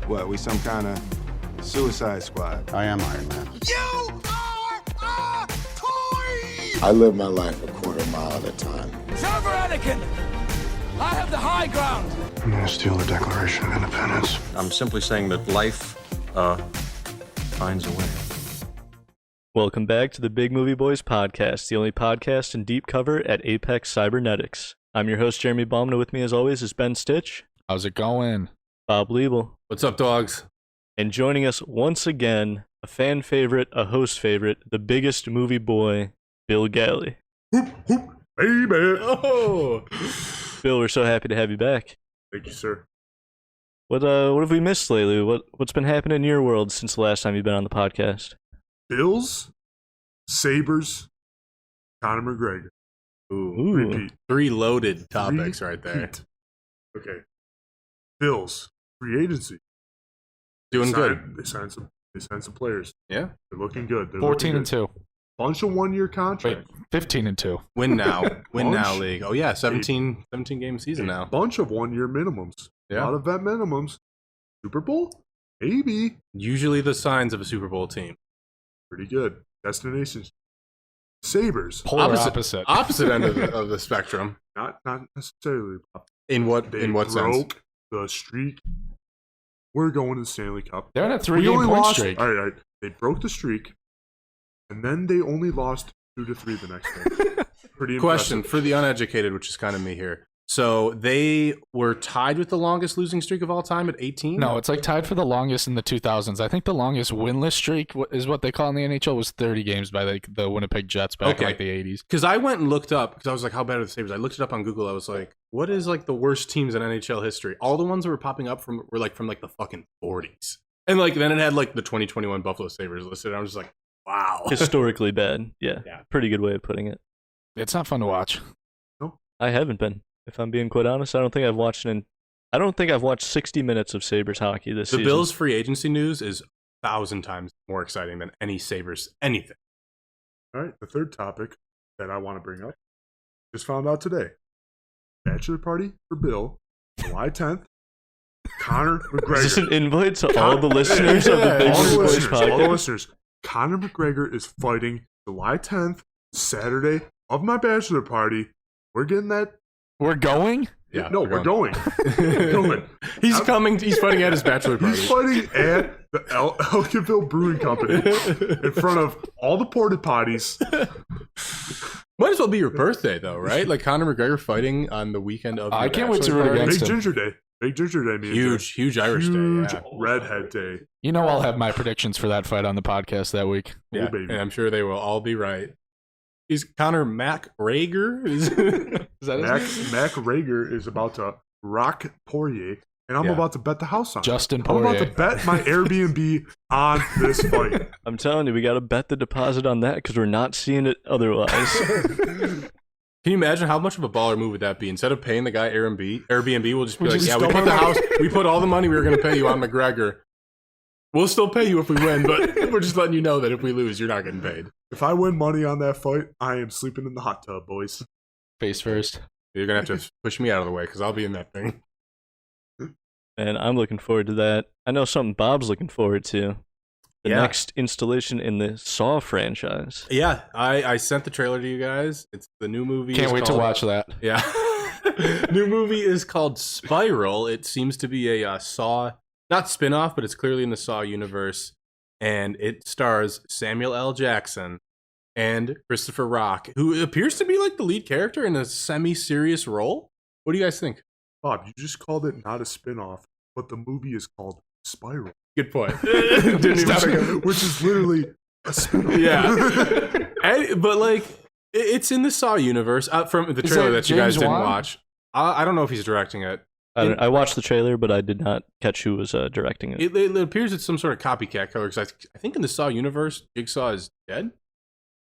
What, we some kind of Suicide Squad? I am Iron Man. You are a toy! I live my life a quarter mile at a time. Server Anakin! I have the high ground! I'm gonna steal the Declaration of Independence. I'm simply saying that life, finds a way. Welcome back to the Big Movie Boys podcast, the only podcast in deep cover at Apex Cybernetics. I'm your host, Jeremy Baumna. With me, as always, is Ben Stitch. How's it going? Bob Liebel. What's up, dogs? And joining us once again, a fan favorite, a host favorite, the biggest movie boy, Bill Galley. Hoop, hoop, baby. Oh, Bill, we're so happy to have you back. Thank you, sir. What have we missed lately? What's been happening in your world since the last time you've been on the podcast? Bills, Sabres, Conor McGregor. Ooh. Repeat. Three loaded topics right there. Repeat. Okay. Bills, free agency. Doing good. They signed some players. Yeah. They're looking good. They're 14 looking and good. 2. Bunch of 1 year Wait, contracts. 15 and 2. Win now. Win now Bunch. league. Oh, yeah. 17 game season now. Bunch of 1 year minimums. Yeah. A lot of vet minimums. Super Bowl? Maybe. Usually the signs of a Super Bowl team. Pretty good. Destinations. Sabres. Polar Opposite end of the spectrum. Not necessarily. In what They sense? broke the streak. We're going to the Stanley Cup. They're on a We 3-game only point lost. streak. All right. They broke the streak, and then they only lost 2-3 the next day. Pretty Question impressive. for the uneducated, which is kind of me here. So they were tied with the longest losing streak of all time at 18? No, it's like tied for the longest in the 2000s. I think the longest winless streak is what they call in the NHL was 30 games by the Winnipeg Jets back in like the 80s. Because I went and looked up, because I was like, how bad are the Sabres? I looked it up on Google. I was like, what is like the worst teams in NHL history? All the ones that were popping up were like from like the fucking 40s. And like then it had like the 2021 Buffalo Sabres listed. And I was just like, wow. Historically bad. Yeah. Pretty good way of putting it. It's not fun to watch. I haven't been. If I'm being quite honest, I don't think I've watched 60 minutes of Sabres hockey this season. The Bills' free agency news is 1,000 times more exciting than any Sabres anything. All right. The third topic that I want to bring up just found out today. Bachelor party for Bill, July 10th. Conor McGregor. Is this an invite to all the listeners of the Big all Movie the Boys listeners, all the podcast? listeners. Conor McGregor is fighting July 10th, Saturday of my bachelor party. We're getting that. We're going? Yeah, No, we're going. We're going. He's coming. He's fighting at his bachelor party. He's fighting at the Elkinville Brewing Company in front of all the porta potties. Might as well be your birthday, though, right? Like Conor McGregor fighting on the weekend of. I can't wait to root party. against Big him. Ginger Day. Big Ginger Day. Me and Huge Irish Huge day. Yeah. redhead day. You know I'll have my predictions for that fight on the podcast that week. Yeah, Oh, baby. and I'm sure they will all be right. He's Conor McGregor. Is that his name? Mac Rager is about to rock Poirier, and I'm Yeah. about to bet the house on it. Justin I'm Poirier. about to bet my Airbnb on this fight. I'm telling you, we got to bet the deposit on that because we're not seeing it otherwise. Can you imagine how much of a baller move would that be? Instead of paying the guy Airbnb, we'll just be We like, just yeah, we go put the on- house, we put all the money we were going to pay you on McGregor. We'll still pay you if we win, but we're just letting you know that if we lose, you're not getting paid. If I win money on that fight, I am sleeping in the hot tub, boys. Face first. You're going to have to push me out of the way because I'll be in that thing. And I'm looking forward to that. I know something Bob's looking forward to. The Yeah. next installation in the Saw franchise. Yeah, I sent the trailer to you guys. It's the new movie. Can't is wait to called- watch that. Yeah. New movie is called Spiral. It seems to be a Saw, not spin-off, but it's clearly in the Saw universe. And it stars Samuel L. Jackson and Christopher Rock, who appears to be like the lead character in a semi-serious role. What do you guys think? Bob, you just called it not a spin-off, but the movie is called Spiral. Good point. Didn't even- Which is literally a spin-off. Yeah. But like, it's in the Saw universe. From the Is trailer that that you guys James didn't Wan? watch. I don't know if he's directing it. I watched the trailer, but I did not catch who was directing it. It appears it's some sort of copycat killer because I think in the Saw universe, Jigsaw is dead.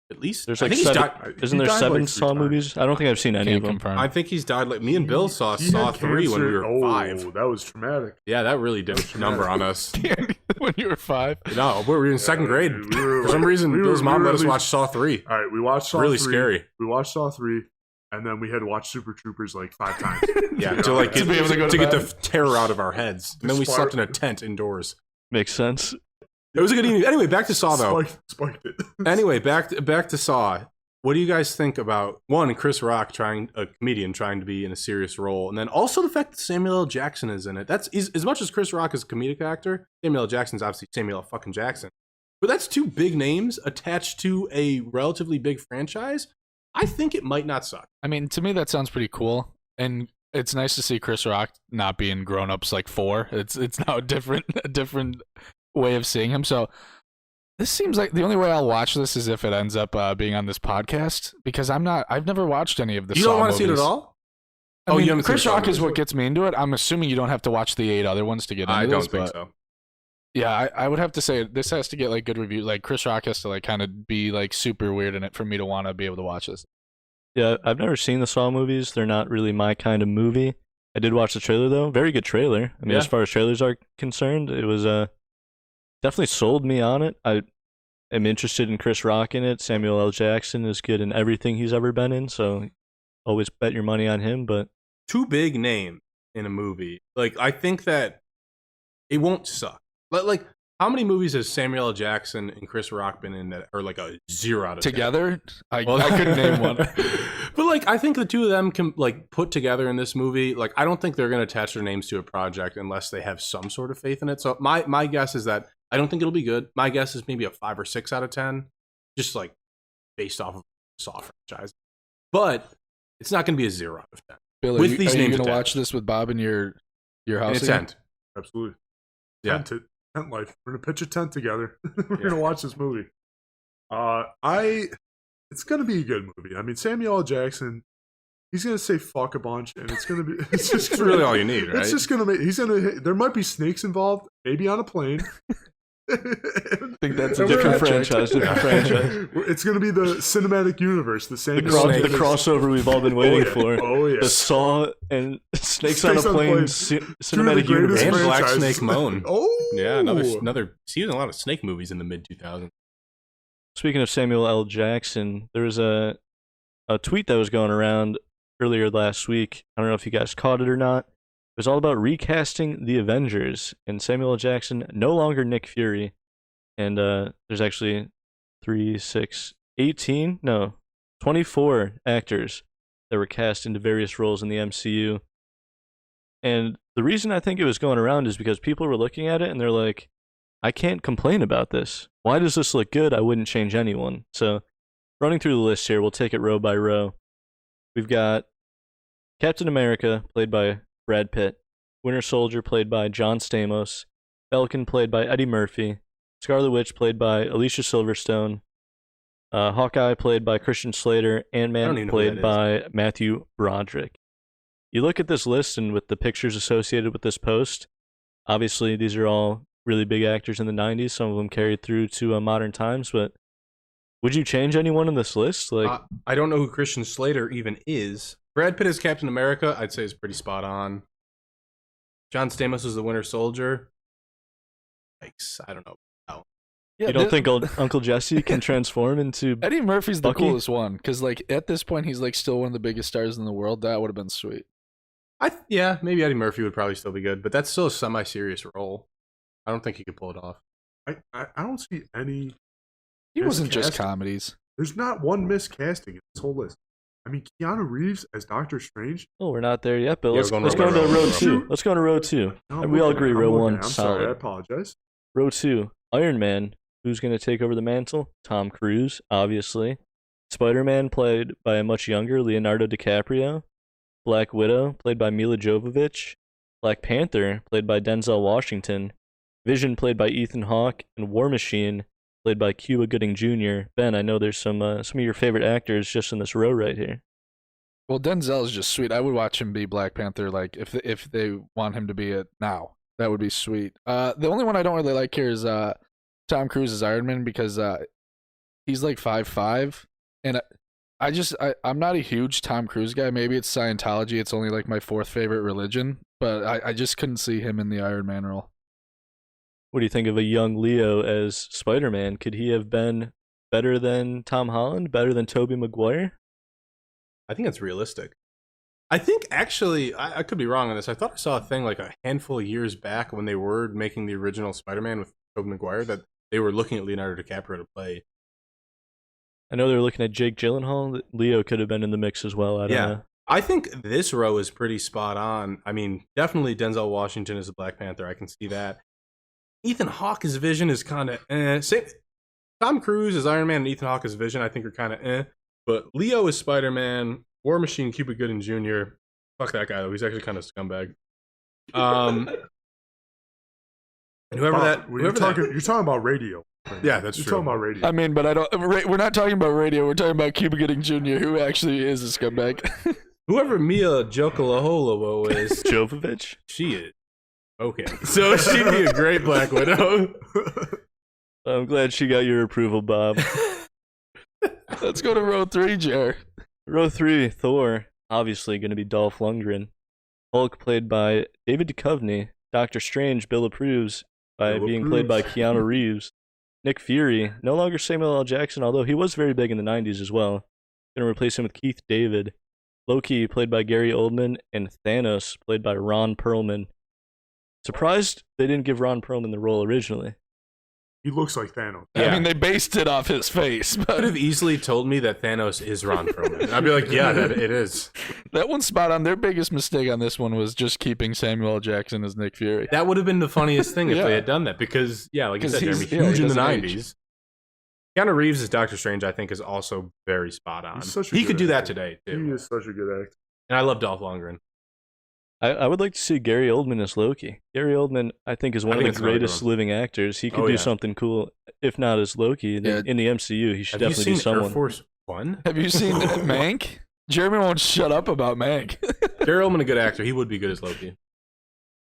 At least There's I like think he's seven, died. isn't He there died 7 like 3 Saw times. movies? I don't think I've seen any Can't of them. confirm. I think he's died. Like me and Bill saw He Saw had 3 when we cancer. were 5. That was traumatic. Yeah, that really did a number on us. When you were 5. No, we were in second grade. we were For some like- reason, we were- Bill's mom we were let at us least- watch Saw 3. All right, we watched Saw Really 3. scary. We watched Saw 3. and then we had to watch Super Troopers like 5 times. Yeah, You to know, like and- be able to go to to get bed. the terror out of our heads. And then we Spark- slept in a tent indoors. Makes sense. It was a good evening. Anyway, back to Saw though. Spiked it. Anyway, back to Saw. What do you guys think about one, Chris Rock a comedian trying to be in a serious role, and then also the fact that Samuel L. Jackson is in it? That's as much as Chris Rock is a comedic actor. Samuel L. Jackson's obviously Samuel L. fucking Jackson, but that's 2 big names attached to a relatively big franchise. I think it might not suck. I mean, to me, that sounds pretty cool, and it's nice to see Chris Rock not being Grown Ups like 4. It's now a different way of seeing him. So this seems like the only way I'll watch this is if it ends up being on this podcast, because I've never watched any of the You Saw don't want to see it at movies. all? I Oh, mean, you haven't seen Chris the Saw Rock is movies. what gets me into it. I'm assuming you don't have to watch the 8 other ones to get into I this. don't think but so. Yeah, I would have to say this has to get like good reviews. Like Chris Rock has to like kind of be like super weird in it for me to want to be able to watch this. Yeah, I've never seen the Saw movies. They're not really my kind of movie. I did watch the trailer though. Very good trailer. I mean, Yeah. as far as trailers are concerned, it was definitely sold me on it. I am interested in Chris Rock in it. Samuel L. Jackson is good in everything he's ever been in, so always bet your money on him. But 2 big names in a movie. Like, I think that it won't suck. Like, how many movies has Samuel L. Jackson and Chris Rock been in that are like a 0 out of 10? Together, I Well, couldn't name one. But like, I think the 2 of them can like put together in this movie. Like, I don't think they're going to attach their names to a project unless they have some sort of faith in it. So my guess is that I don't think it'll be good. My guess is maybe a 5 or 6 out of 10, just like based off of the Saw franchise. But it's not going to be a 0 out of 10. Billy, With these are you names gonna attached. watch this with Bob in your And house? it's again? 10. Absolutely. Yeah. Tent life. We're gonna pitch a tent together. We're Yeah. gonna watch this movie. It's gonna be a good movie. I mean, Samuel L. Jackson, he's gonna say fuck a bunch, and it's gonna be. It's just That's gonna, really all you need, right? It's just gonna make. He's gonna. There might be snakes involved, maybe on a plane. I think that's a And we're different gonna- franchise, different franchise. It's gonna be the cinematic universe. The The, same. Snakes. crossover we've all been waiting yeah. for. Oh yeah. The Saw and Snakes Snakes on a on Plane Planes. Two of the cinematic greatest universe. And Black franchises. Snake Moan. Oh Yeah, another. He was in a lot of snake movies in the mid 2000s. Speaking of Samuel L. Jackson, there was a tweet that was going around earlier last week. I don't know if you guys caught it or not. It was all about recasting the Avengers and Samuel L. Jackson, no longer Nick Fury. And there's actually 24 actors that were cast into various roles in the MCU. And the reason I think it was going around is because people were looking at it and they're like, I can't complain about this. Why does this look good? I wouldn't change anyone. So, running through the list here, we'll take it row by row. We've got Captain America, played by Brad Pitt. Winter Soldier, played by John Stamos. Falcon, played by Eddie Murphy. Scarlet Witch, played by Alicia Silverstone. Hawkeye, played by Christian Slater. I don't even Ant-Man, know who played that by Matthew Broderick. You look at this list and with the pictures associated with this post, obviously these are all really big actors in the 90s. Some of them carried through to modern times, but would you change anyone in this list? Like, I don't know who Christian Slater even is. Brad Pitt as Captain America, I'd say is pretty spot on. John Stamos is the Winter Soldier. Yikes, I don't know. Yeah, you don't think Uncle Jesse can transform into Eddie Murphy's the Bucky? coolest one? Because like at this point, he's like still one of the biggest stars in the world. That would have been sweet. Yeah, maybe Eddie Murphy would probably still be good, but that's still a semi-serious role. I don't think he could pull it off. I don't see any. He wasn't just Miscasting. comedies. There's not one miscasting in this whole list. I mean, Keanu Reeves as Doctor Strange. Oh, we're not there yet, Bill. Yeah, Let's we're go going into row by row row. 2. Let's go into row 2. No, And we all I'm agree looking, row I'm 1 looking. I'm solid. sorry, I apologize. Row 2, Iron Man. Who's going to take over the mantle? Tom Cruise, obviously. Spider-Man, played by a much younger Leonardo DiCaprio. Black Widow, played by Mila Jovovich. Black Panther, played by Denzel Washington. Vision, played by Ethan Hawke. And War Machine, played by Cuba Gooding Jr. Ben, I know there's some of your favorite actors just in this row right here. Well, Denzel is just sweet. I would watch him be Black Panther. Like if they want him to be it now, that would be sweet. The only one I don't really like here is Tom Cruise as Iron Man because he's like 5'5", and I'm not a huge Tom Cruise guy. Maybe it's Scientology. It's only like my 4th favorite religion, but I just couldn't see him in the Iron Man role. What do you think of a young Leo as Spider-Man? Could he have been better than Tom Holland? Better than Tobey Maguire? I think it's realistic. I think actually, I could be wrong on this. I thought I saw a thing like a handful of years back when they were making the original Spider-Man with Tobey Maguire that they were looking at Leonardo DiCaprio to play. I know they were looking at Jake Gyllenhaal. Leo could have been in the mix as well. I don't know. I think this row is pretty spot on. I mean, definitely Denzel Washington is the Black Panther. I can see that. Ethan Hawke's Vision is kind of same. Tom Cruise as Iron Man and Ethan Hawke as Vision, I think, are kind of But Leo is Spider-Man. War Machine, Cuba Gooding Jr. Fuck that guy, though. He's actually kind of a scumbag. And you're talking about radio. Yeah, that's You're true. talking about radio. I mean, but I don't. We're not talking about radio. We're talking about Cuba Gooding Jr., who actually is a scumbag. Whoever Mia Jokalahola is, Jovovich? she is. Okay. So she'd be a great Black Widow. I'm glad she got your approval, Bob. Let's go to row 3, Jer. Row 3, Thor. Obviously going to be Dolph Lundgren. Hulk played by David Duchovny. Doctor Strange, Bill approves, by being played by Keanu Reeves. Nick Fury, no longer Samuel L. Jackson, although he was very big in the 90s as well. Going to replace him with Keith David. Loki, played by Gary Oldman. And Thanos, played by Ron Perlman. Surprised they didn't give Ron Perlman the role originally. He looks like Thanos. I mean, they based it off his face. But Could have easily told me that Thanos is Ron Perlman. I'd be like, yeah, it is. that one's spot on. Their biggest mistake on this one was just keeping Samuel L. Jackson as Nick Fury. That would have been the funniest thing if Yeah. they had done that because, like you said, he's- Jeremy, huge he in the doesn't age. 90s. Keanu Reeves as Doctor Strange, I think, is also very spot on. He's such a He good could do that actor. today, He too. is such a good actor. And I love Dolph Lundgren. I would like to see Gary Oldman as Loki. Gary Oldman, I think, is one I think of it's the another greatest one. living actors. He could Oh, do yeah. something cool, if not as Loki. Then Yeah. in the MCU, he should Have you definitely seen be someone. Air Force One? Have you seen Mank? Jeremy won't shut up about Mank. Gary Oldman, a good actor. He would be good as Loki.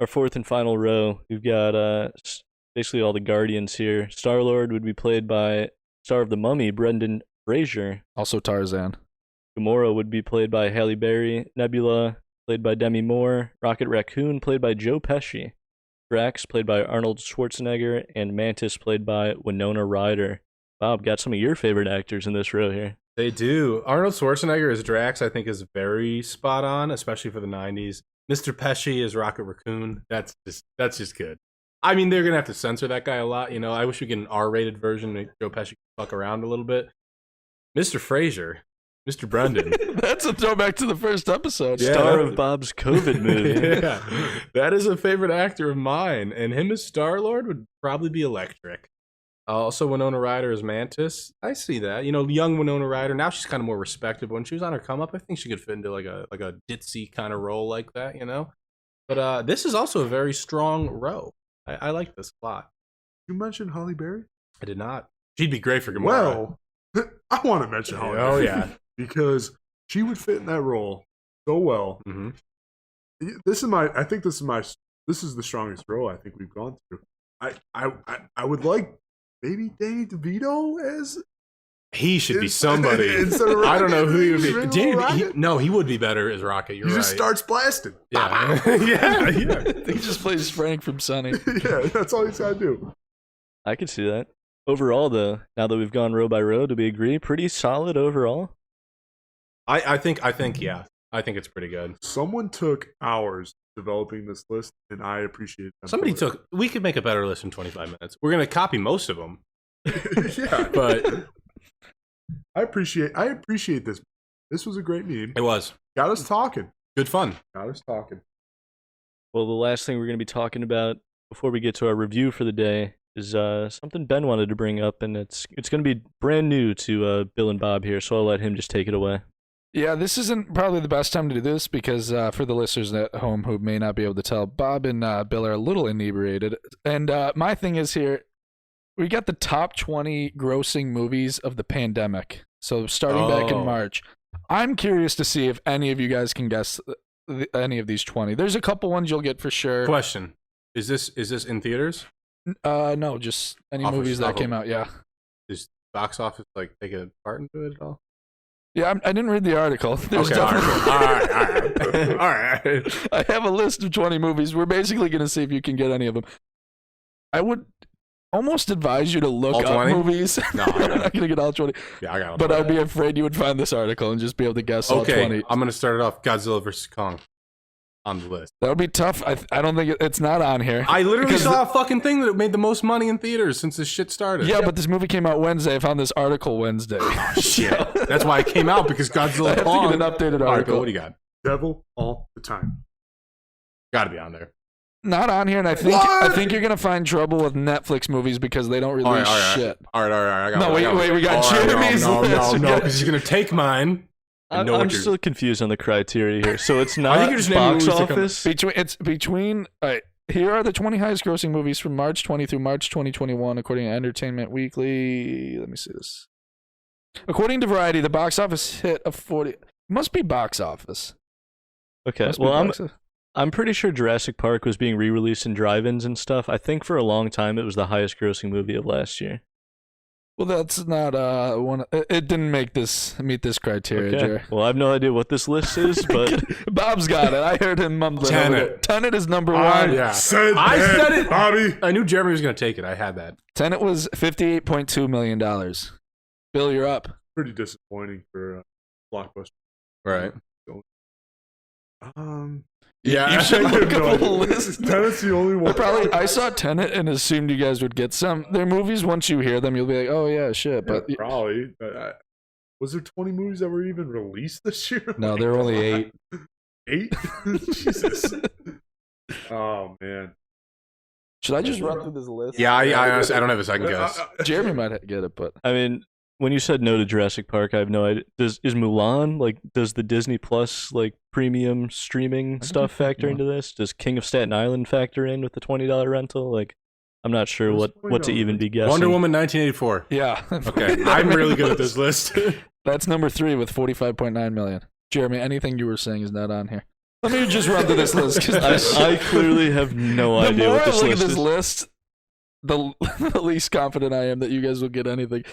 Our fourth and final row, we've got basically all the Guardians here. Star-Lord would be played by star of The Mummy, Brendan Fraser. Also Tarzan. Gamora would be played by Halle Berry. Nebula, played by Demi Moore. Rocket Raccoon, played by Joe Pesci. Drax, played by Arnold Schwarzenegger. And Mantis, played by Winona Ryder. Bob, got some of your favorite actors in this row here. They do. Arnold Schwarzenegger as Drax, I think, is very spot on, especially for the 90s. Mr. Pesci as Rocket Raccoon. That's just good. I mean, they're going to have to censor that guy a lot. You know, I wish we get an R-rated version and Joe Pesci could fuck around a little bit. Mr. Fraser, Mr. Brendan. That's a throwback to the first episode. Yeah. Star of Bob's COVID movie. Yeah, that is a favorite actor of mine. And him as Star-Lord would probably be electric. Also, Winona Ryder as Mantis. I see that. You know, young Winona Ryder. Now she's kind of more respected. When she was on her come up, I think she could fit into like a ditzy kind of role like that, you know? But this is also a very strong row. I like this a lot. You mentioned Halle Berry? I did not. She'd be great for Gamora. Well, I want to mention Halle Berry. Oh, yeah. Because she would fit in that role so well. Mm-hmm. This is the strongest row I think we've gone through. I would like maybe Danny DeVito as He should be somebody. Instead of I don't know who he would be. Rocket. He would be better as Rocket. You're He right. just starts blasting. Yeah. yeah. He just plays Frank from Sunny. Yeah, that's all he's got to do. I could see that. Overall, though, now that we've gone row by row, do we agree? Pretty solid overall. I think yeah. I think it's pretty good. Someone took hours developing this list, and I appreciate them. Somebody for it. took. We could make a better list in 25 minutes. We're gonna copy most of them, Yeah, but I appreciate this. This was a great meme. it was Got us talking. good fun. Got us talking. Well, the last thing we're going to be talking about before we get to our review for the day is something Ben wanted to bring up, and it's going to be brand new to Bill and Bob here, so I'll let him just take it away. Yeah, this isn't probably the best time to do this because for the listeners at home who may not be able to tell, Bob and Bill are a little inebriated. And my thing is here, we got the top 20 grossing movies of the pandemic. So starting back in March. I'm curious to see if any of you guys can guess any of these 20. There's a couple ones you'll get for sure. Question: Is this in theaters? No, just any Off of- movies off that of- yeah. Yeah. Is box office like take a part into it at all? Yeah, I didn't read the article. There's Okay, all definitely- right. All right. I have a list of 20 movies. We're basically going to see if you can get any of them. almost advise you to look All up 20? movies. No, I'm not gonna get all 20. Yeah, I got it. But I'd be afraid you would find this article and just be able to guess all Okay, 20. I'm gonna start it off. Godzilla vs Kong on the list. That would be tough. I don't think it's not on here. I literally Because saw a fucking thing that made the most money in theaters since this shit started. Yeah, but this movie came out Wednesday. I found this article Wednesday. Shit. That's why it came out, because I Godzilla have to Kong. get an updated All right, article. Bill, what do you got? Devil all the time. Gotta be on there. Not on here, and I think you're gonna find trouble with Netflix movies because they don't release All right. shit. All right. I got No, one, I wait, we got All right, Jeremy's No, list. because he's gonna take mine. I'm still confused on the criteria here. So it's not think you're just naming box movies that come- office. Between. All right, here are the 20 highest grossing movies from March 20 through March 2021, according to Entertainment Weekly. Let me see this. According to Variety, the box office hit of 40. Must be box office. Okay, Must be well box office. I'm pretty sure Jurassic Park was being re-released in drive-ins and stuff. I think for a long time it was the highest grossing movie of last year. Well, that's not one. It didn't meet this criteria, Okay. Jerry. Well, I have no idea what this list is, but Bob's got it. I heard him mumbling. over Tenet. there. Tenet is number one. Yeah. Said I that, said it. Bobby. I knew Jeremy was gonna take it. I had that. Tenet was $58.2 million. Bill, you're up. Pretty disappointing for Blockbuster. Right. Yeah, You should I look have no up a idea. list. Tenet's the only one. I saw Tenet and assumed you guys would get some. Their movies, once you hear them, you'll be like, oh yeah, shit. Yeah, But probably. Was there 20 movies that were even released this year? no, there are only 8. 8? Jesus. Oh man. Should I just run through this list? Yeah, I honestly, I don't have a second guess. Jeremy might get it, but I mean, when you said no to Jurassic Park, I have no idea. Is Mulan, like, does the Disney Plus, like, premium streaming stuff factor into this? Does King of Staten Island factor in with the $20 rental? Like, I'm not sure What's what to even be guessing. Wonder Woman 1984. yeah. Okay, I'm really good at this list. That's number 3 with 45.9 million. Jeremy, anything you were saying is not on here. Let me just run through this list. 'Cause I clearly have no the idea more what I this look at list this is. list, the least confident I am that you guys will get anything.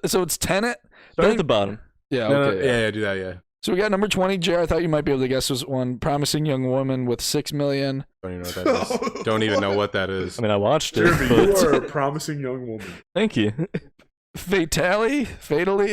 So it's Tenet. Start at the bottom. Yeah, No, okay. yeah, do that. Yeah. So we got number 20, Jer. I thought you might be able to guess this one. Promising Young Woman with 6 million. Don't even know what that is. Don't even know what that is. I mean, I watched it, Jeremy, you but are a promising young woman. thank you. Fatally?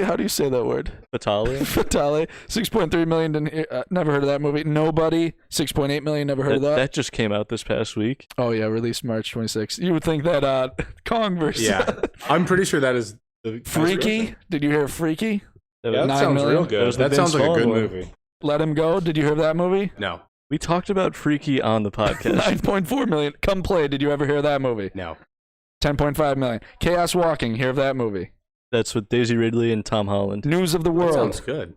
How do you say that word? Fatale. Fatale. 6.3 million. Didn't hear, never heard of that movie. Nobody. 6.8 million. Never heard of that. That just came out this past week. Oh yeah, released March 26th. You would think that Kong versus Yeah, I'm pretty sure that is the Freaky. Did you hear Freaky? That Yeah, was- that 9 sounds million? real That good. was the That sounds Vince like a good Vaughn one. movie. Let Him Go. Did you hear that movie? No, We talked about Freaky on the podcast. 9.4 million. Come Play. Did you ever hear that movie? no. 10.5 million. Chaos Walking. Hear of that movie? That's with Daisy Ridley and Tom Holland. News of the That World. sounds good.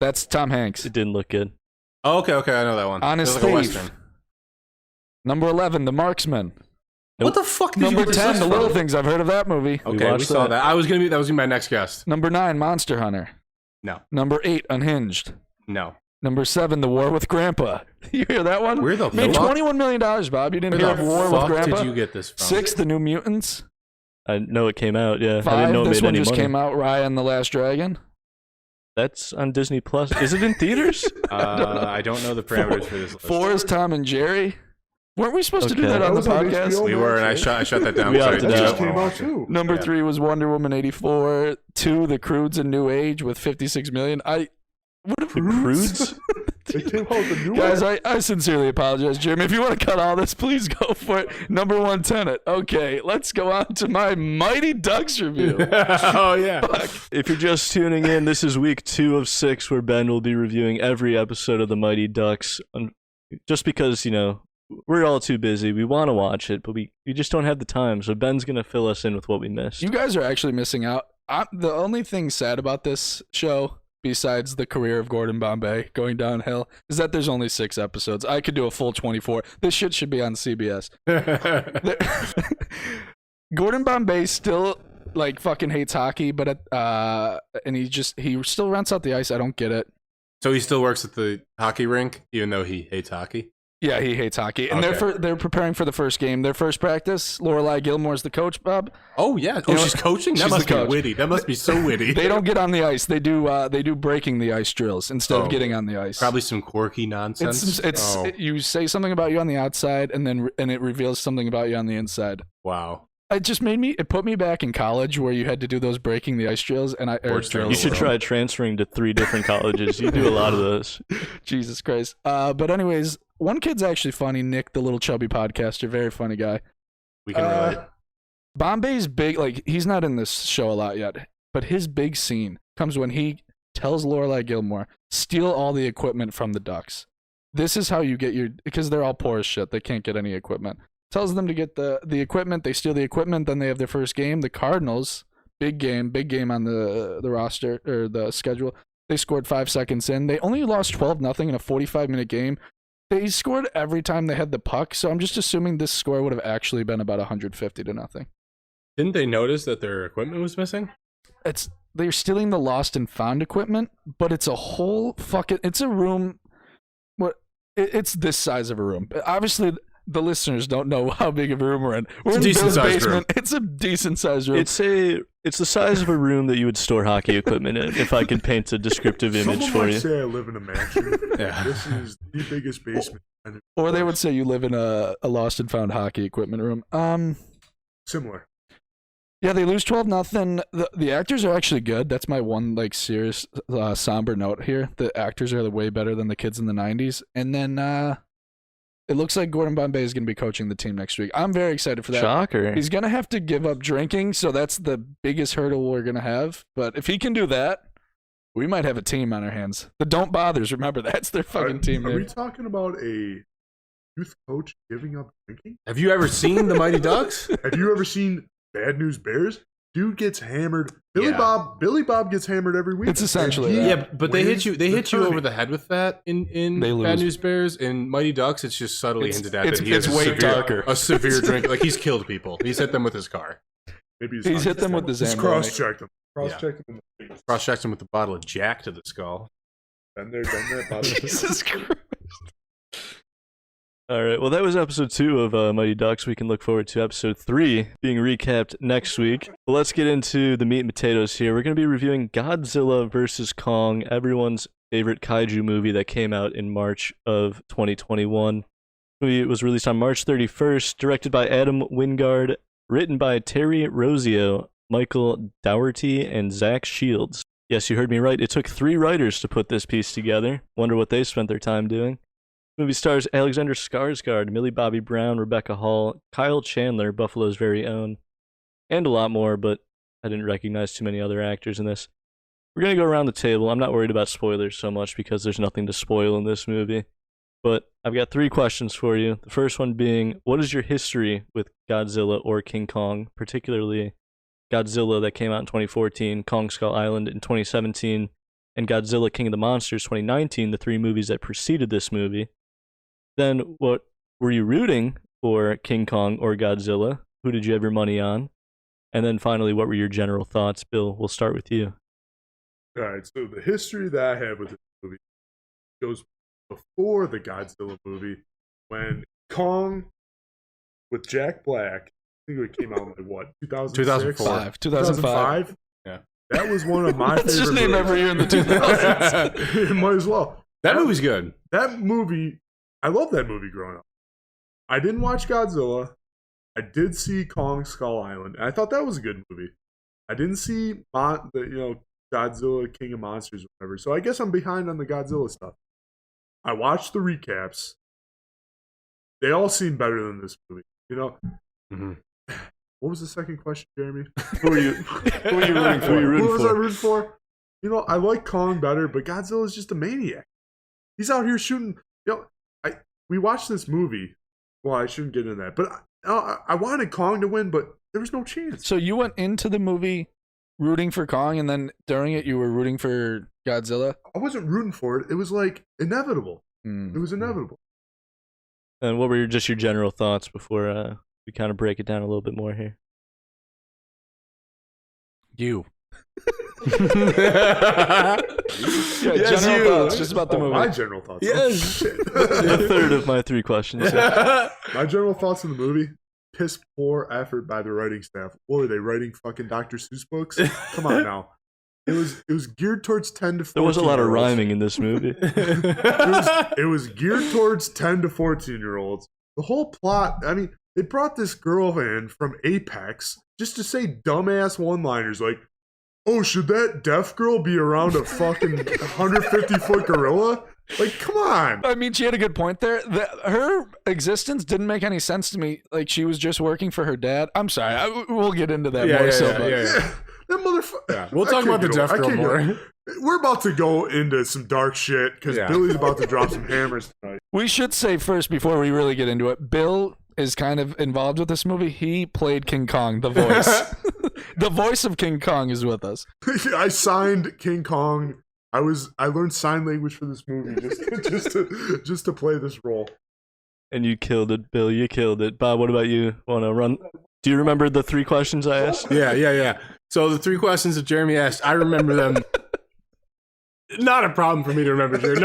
That's Tom Hanks. It didn't look good. Oh, okay, I know that one. Honest It's like a Thief. western. Number 11, The Marksman. What the fuck did Number you get this 10, list The from? Little Things. I've heard of that movie. Okay, we watched saw that. that. That was gonna be my next guess. Number 9, Monster Hunter. No. Number 8, Unhinged. No. Number 7, The War with Grandpa. You hear that one? Where the Made fuck? $21 million, Bob. You didn't Where hear the of War with fuck Grandpa? did you get this from? 6, The New Mutants. I know it came out. Yeah, I 5, didn't know it this made one any just money. came out, Raya and the Last Dragon. That's on Disney Plus. Is it in theaters? I don't know the parameters for this list. 4 is Tom and Jerry. Weren't we supposed to do Okay. that on the That was on podcast? HBO. We were, and I shut that down. We Sorry, opted I out. don't Just came wanna out watch it. too. Number Yeah. 3 was Wonder Woman 84. 2, The Croods and New Age with 56 million. What if The Croods? They came out with a new Guys, one. I sincerely apologize, Jeremy. If you want to cut all this, please go for it. Number 1, Tenet. Okay, let's go on to my Mighty Ducks review. Oh yeah. If you're just tuning in, this is week 2 of 6 where Ben will be reviewing every episode of The Mighty Ducks. Just because, we're all too busy. We want to watch it, but we just don't have the time. So Ben's going to fill us in with what we missed. You guys are actually missing out. The only thing sad about this show, besides the career of Gordon Bombay going downhill, is that there's only 6 episodes. I could do a full 24. This shit should be on CBS. Gordon Bombay still fucking hates hockey, but and he still rents out the ice. I don't get it. So he still works at the hockey rink, even though he hates hockey. Yeah, he hates hockey, and Okay. they're preparing for the first game, their first practice. Lorelai Gilmore's the coach, Bob. Oh yeah. You know, She's coaching. That she's must the be coach. witty. That must be so witty. They don't get on the ice. They do breaking the ice drills instead of getting on the ice. Probably some quirky nonsense. You say something about you on the outside, and it reveals something about you on the inside. Wow. it put me back in college where you had to do those breaking the ice drills, and You should try transferring to 3 different colleges. You do a lot of those. Jesus Christ. But anyways, one kid's actually funny. Nick, the little chubby podcaster, very funny guy. We can relate. Bombay's big, like, he's not in this show a lot yet, but his big scene comes when he tells Lorelai Gilmore, steal all the equipment from the Ducks. This is how you get because they're all poor as shit. They can't get any equipment. Tells them to get the equipment. They steal the equipment. Then they have their first game. The Cardinals, big game on the roster or the schedule. They scored 5 seconds in. They only lost 12-0 in a 45-minute game. They scored every time they had the puck. So I'm just assuming this score would have actually been about 150-0. Didn't they notice that their equipment was missing? They're stealing the lost and found equipment, but it's a whole it's a room. It's this size of a room. Obviously, the listeners don't know how big of a room we're in. We're in Bill's basement. It's a decent sized room. It's the size of a room that you would store hockey equipment in, if I could paint a descriptive image for you. Say I live in a mansion. Yeah. This is the biggest basement. Or they would say you live in a lost and found hockey equipment room. Similar. Yeah, they lose 12-0. The actors are actually good. That's my one serious somber note here. The actors are way better than the kids in the 90s. And then it looks like Gordon Bombay is going to be coaching the team next week. I'm very excited for that. Shocker. He's going to have to give up drinking, so that's the biggest hurdle we're going to have. But if he can do that, we might have a team on our hands. The Don't Bothers, remember, that's their fucking team. Are we talking about a youth coach giving up drinking? Have you ever seen the Mighty Ducks? Have you ever seen Bad News Bears? Dude gets hammered. Billy Bob gets hammered every week. It's essentially that. Yeah, but they hit you over the head with that in Bad News Bears. In Mighty Ducks, it's just subtly hinted at that he has a severe drink. Like, he's killed people. He's hit them with his car. Maybe he's hit them with the Zamboni. Cross-checked them. Cross-checked them in the face. Cross-checked him with a bottle of Jack to the skull. Been there, done that. Jesus Christ. All right, well, that was episode 2 of Mighty Ducks. We can look forward to episode 3 being recapped next week. Well, let's get into the meat and potatoes here. We're going to be reviewing Godzilla vs. Kong, everyone's favorite kaiju movie that came out in March of 2021. The movie was released on March 31st, directed by Adam Wingard, written by Terry Rossio, Michael Dougherty, and Zach Shields. Yes, you heard me right. It took 3 writers to put this piece together. Wonder what they spent their time doing. The movie stars Alexander Skarsgård, Millie Bobby Brown, Rebecca Hall, Kyle Chandler, Buffalo's very own, and a lot more, but I didn't recognize too many other actors in this. We're going to go around the table. I'm not worried about spoilers so much because there's nothing to spoil in this movie. But I've got 3 questions for you. The first one being, what is your history with Godzilla or King Kong, particularly Godzilla that came out in 2014, Kong Skull Island in 2017, and Godzilla King of the Monsters 2019, the 3 movies that preceded this movie? Then, what were you rooting for, King Kong or Godzilla? Who did you have your money on? And then finally, what were your general thoughts? Bill, we'll start with you. All right, so the history that I have with this movie goes before the Godzilla movie, when Kong with Jack Black, I think it came out in like what, 2006? 2005? Yeah. That was one of my Let's favorite just name movies. every year in the 2000s. It might as well. That movie's good. That movie, I love that movie growing up. I didn't watch Godzilla. I did see Kong Skull Island, and I thought that was a good movie. I didn't see Godzilla King of Monsters or whatever, so I guess I'm behind on the Godzilla stuff. I watched the recaps. They all seem better than this movie. Mm-hmm. What was the second question, Jeremy? Who are you rooting for? Who was I rooting for? I like Kong better, but Godzilla is just a maniac. He's out here shooting. We watched this movie. Well, I shouldn't get into that, but I wanted Kong to win, but there was no chance. So you went into the movie rooting for Kong, and then during it you were rooting for Godzilla? I wasn't rooting for it. It was like inevitable. It was inevitable. And what were your general thoughts before we kind of break it down a little bit more here? You. Yes, general thoughts, just about the movie. My general thoughts. Yes. A third of my 3 questions. My general thoughts on the movie: piss poor effort by the writing staff. What were they writing? Fucking Dr. Seuss books? Come on now. It was geared towards 10 to 14. There was a lot of rhyming in this movie. It was geared towards 10 to 14-year-olds. The whole plot. I mean, They brought this girl in from Apex just to say dumbass one-liners like, "Oh, should that deaf girl be around a fucking 150-foot gorilla?" Like, come on. I mean, she had a good point there. Her existence didn't make any sense to me. Like, she was just working for her dad. I'm sorry. We'll get into that more. Yeah, that motherfucker. Yeah, we'll talk about the deaf girl more. We're about to go into some dark shit because Billy's about to drop some hammers tonight. We should say first, before we really get into it, Bill is kind of involved with this movie. He played King Kong, the voice. The voice of King Kong is with us. I signed King Kong. I learned sign language for this movie just to play this role. And you killed it, Bill. You killed it. Bob, what about you? Want to run? Do you remember the 3 questions I asked? Yeah. So the 3 questions that Jeremy asked, I remember them. Not a problem for me to remember, Jeremy.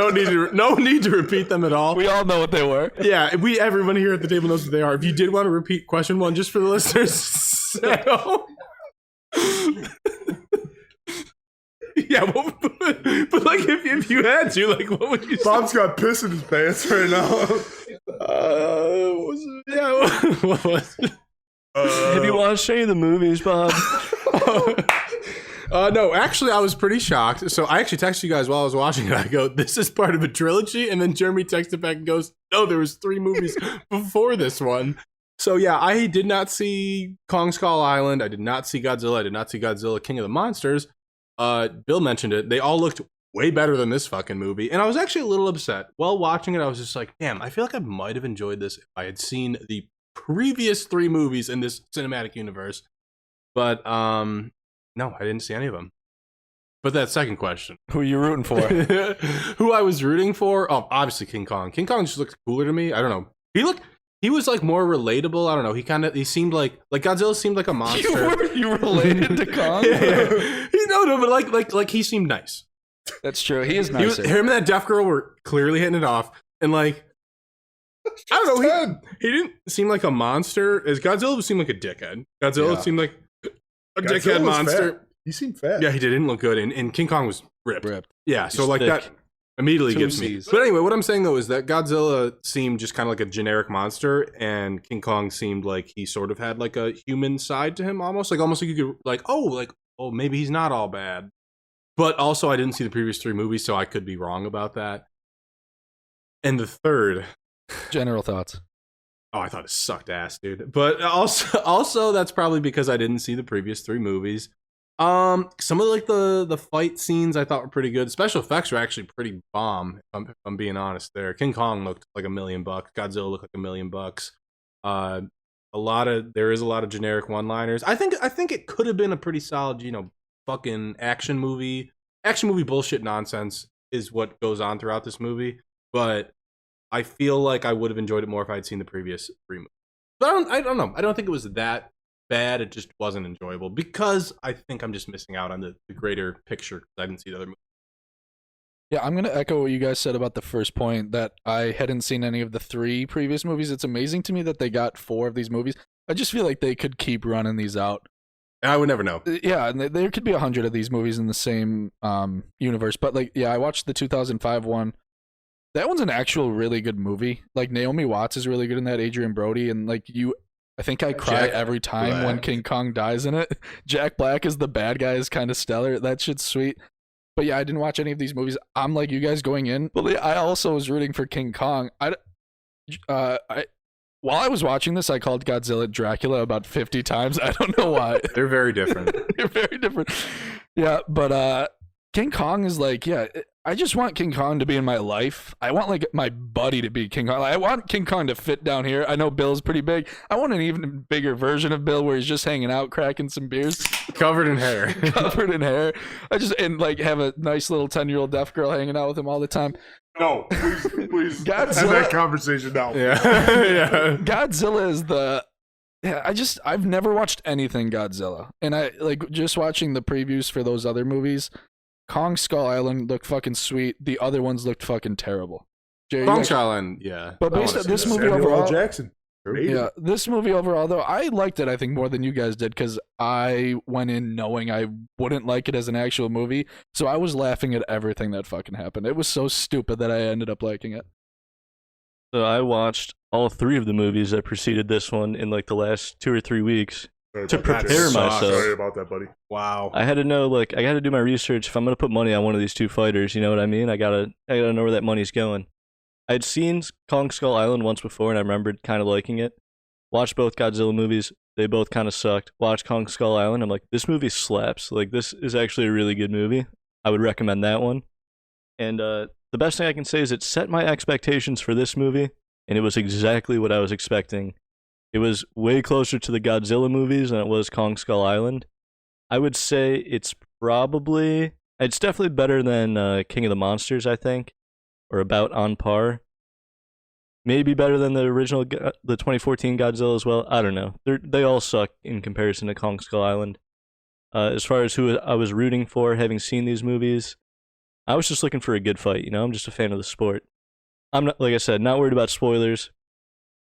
No need to repeat them at all. We all know what they were. Yeah, everyone here at the table knows what they are. If you did want to repeat question 1 just for the listeners, yeah, but like if you had to, like, what would you say? Bob's got piss in his pants right now. What was it? Have you watched any of the movies, Bob? No, actually, I was pretty shocked. So I actually texted you guys while I was watching it. I go, "This is part of a trilogy," and then Jeremy texted back and goes, "No, there was 3 movies before this one." So yeah, I did not see Kong Skull Island. I did not see Godzilla. I did not see Godzilla King of the Monsters. Bill mentioned it. They all looked way better than this fucking movie, and I was actually a little upset. While watching it, I was just like, damn, I feel like I might have enjoyed this if I had seen the previous 3 movies in this cinematic universe. But no, I didn't see any of them. But that second question. Who are you rooting for? Who I was rooting for? Oh, obviously King Kong. King Kong just looked cooler to me. I don't know. He was like more relatable. I don't know. He seemed like Godzilla seemed like a monster. You related to Kong? Yeah. But like he seemed nice. That's true. He is nice. Him and that deaf girl were clearly hitting it off. And like, I don't know. He didn't seem like a monster. As Godzilla seemed like a dickhead. Godzilla seemed like a dickhead monster. Fat. He seemed fat. Yeah, he didn't look good. And King Kong was ripped. Yeah, so like thick. that immediately Two gets me. Cs. But anyway, what I'm saying though is that Godzilla seemed just kind of like a generic monster, and King Kong seemed like he sort of had like a human side to him, almost like you could oh maybe he's not all bad. But also I didn't see the previous 3 movies, so I could be wrong about that. And the third, general thoughts. oh, I thought it sucked ass, dude. But also that's probably because I didn't see the previous 3 movies. Some of like the fight scenes I thought were pretty good. Special effects were actually pretty bomb, if I'm being honest there. King Kong looked like $1 million. Godzilla looked like $1 million. There is a lot of generic one-liners. I think it could have been a pretty solid, fucking action movie bullshit nonsense is what goes on throughout this movie. But I feel like I would have enjoyed it more if I had seen the previous 3 movies. But I don't know. I don't think it was that bad. It just wasn't enjoyable because I think I'm just missing out on the greater picture because I didn't see the other movie. Yeah, I'm going to echo what you guys said about the first point, that I hadn't seen any of the 3 previous movies. It's amazing to me that they got 4 of these movies. I just feel like they could keep running these out. I would never know. Yeah, and there could be 100 of these movies in the same universe. But like, yeah, I watched the 2005 one. That one's an actual really good movie. Like, Naomi Watts is really good in that, Adrian Brody, and like I think I cry every time when King Kong dies in it. Jack Black is the bad guy, is kind of stellar. That shit's sweet. But yeah, I didn't watch any of these movies. I'm like you guys going in. But I also was rooting for King Kong. While I was watching this, I called Godzilla Dracula about 50 times. I don't know why. They're very different. They're very different. Yeah, but King Kong is like, yeah, I just want King Kong to be in my life. I want like my buddy to be King Kong. I want King Kong to fit down here. I know Bill's pretty big. I want an even bigger version of Bill where he's just hanging out, cracking some beers. Covered in hair. Covered in hair. And like have a nice little 10-year-old deaf girl hanging out with him all the time. No, please Godzilla, have that conversation now. Yeah. Yeah. Godzilla is the... Yeah, I've never watched anything Godzilla. And I like just watching the previews for those other movies. Kong Skull Island looked fucking sweet. The other ones looked fucking terrible. Jerry, Kong Skull Island, yeah. But based on this movie Samuel overall, L. Jackson. yeah, this movie overall though, I liked it. I think more than you guys did because I went in knowing I wouldn't like it as an actual movie. So I was laughing at everything that fucking happened. It was so stupid that I ended up liking it. So I watched all 3 of the movies that preceded this one in like the last 2 or 3 weeks Sorry to about that. prepare sucks. myself. Sorry about that, buddy. Wow. I had to know, like, I got to do my research. If I'm gonna put money on one of these 2 fighters, you know what I mean? I gotta know where that money's going. I'd seen Kong Skull Island once before, and I remembered kind of liking it. Watched both Godzilla movies; they both kind of sucked. Watched Kong Skull Island. I'm like, this movie slaps. Like, this is actually a really good movie. I would recommend that one. And the best thing I can say is it set my expectations for this movie, and it was exactly what I was expecting. It was way closer to the Godzilla movies than it was Kong Skull Island. I would say it's definitely better than King of the Monsters, I think, or about on par. Maybe better than the original, the 2014 Godzilla as well. I don't know. They all suck in comparison to Kong Skull Island. As far as who I was rooting for, having seen these movies, I was just looking for a good fight. You know, I'm just a fan of the sport. I'm not, like I said, not worried about spoilers.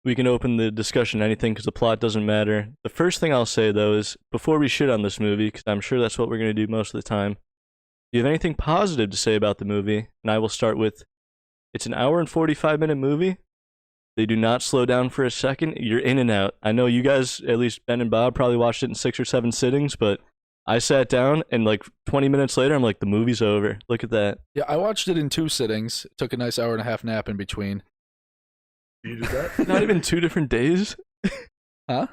We can open the discussion to anything because the plot doesn't matter. The first thing I'll say, though, is before we shit on this movie, because I'm sure that's what we're going to do most of the time, do you have anything positive to say about the movie? And I will start with, it's an hour and 45-minute movie. They do not slow down for a second. You're in and out. I know you guys, at least Ben and Bob, probably watched it in 6 or 7 sittings, but I sat down and like 20 minutes later, I'm like, the movie's over. Look at that. Yeah, I watched it in 2 sittings. Took a nice 1.5 hour nap in between. You did that? Not even 2 different days? Huh?